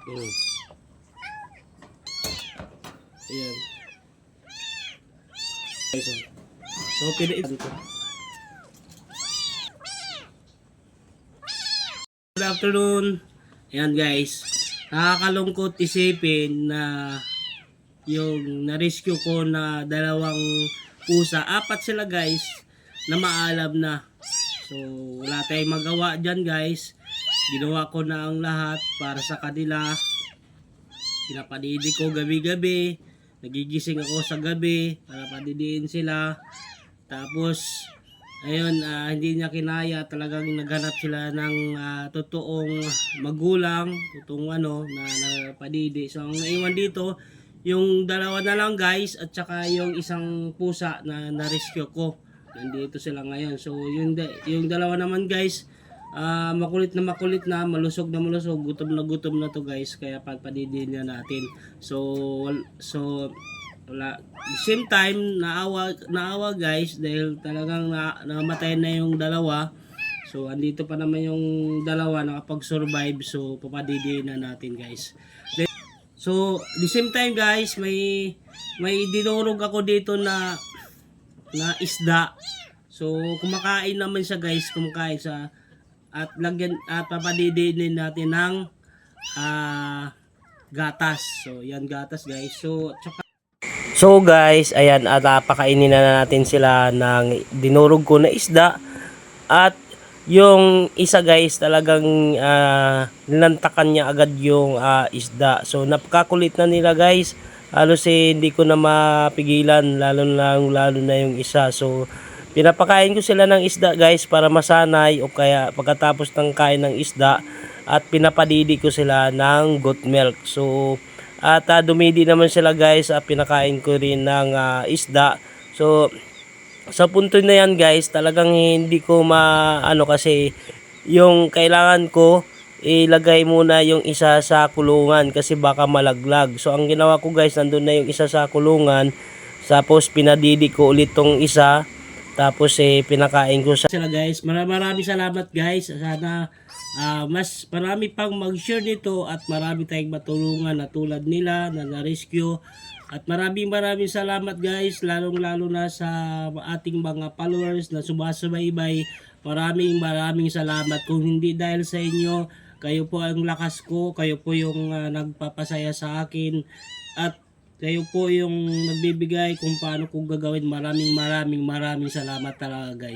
Mm. Ayan. So, pinain ko. Good afternoon. Ayan guys. Nakakalungkot isipin na yung na-rescue ko na dalawang pusa. Apat sila guys na maalam na. So, wala tayong magawa dyan guys. Ginawa ko na ang lahat para sa kanila. Pinapadidi ko gabi-gabi. Nagigising ako sa gabi para padidiin sila. Tapos, ayun, hindi niya kinaya. Talagang naghanap sila ng totoong magulang. Totoong na padidi. So, ang naiwan dito, yung dalawa na lang guys. At saka yung isang pusa na na-rescue ko. Nandito sila ngayon. So, yung dalawa naman guys, makulit na, malusog gutom na to guys, kaya pagpadidiin na natin. So wala, same time naawa guys dahil talagang namatay na yung dalawa. So andito pa naman yung dalawa nakapag-survive, so papadidiin na natin guys. So the same time guys, may dinurog ako dito na isda. So kumakain naman siya guys, kumakain sa at lagyan at papadidiin natin ng gatas. So yan gatas guys. So guys, ayan, at pakainin na natin sila ng dinurog ko na isda. At yung isa guys talagang nilantakan niya agad yung isda. So napakakulit na nila guys. Halos hindi ko na mapigilan, lalo na yung isa. So pinapakain ko sila ng isda guys para masanay, o kaya pagkatapos ng kain ng isda at pinapadidi ko sila ng goat milk. So at dumidi naman sila guys, pinakain ko rin ng isda. So sa punto na yan guys, talagang hindi ko kasi yung kailangan ko ilagay muna yung isa sa kulungan kasi baka malaglag. So ang ginawa ko guys, nandun na yung isa sa kulungan, tapos pinadidi ko ulit tong isa. Tapos pinakain ko sila guys. Maraming salamat guys. Sana mas marami pang mag-share nito at marami tayong matulungan na tulad nila na na-rescue. At maraming salamat guys, lalong-lalo na sa ating mga followers na sumasabay-bay. Maraming salamat. Kung hindi dahil sa inyo, kayo po ang lakas ko, kayo po yung nagpapasaya sa akin, at kayo po yung nagbibigay kung paano ko gagawin. Maraming salamat talaga guys.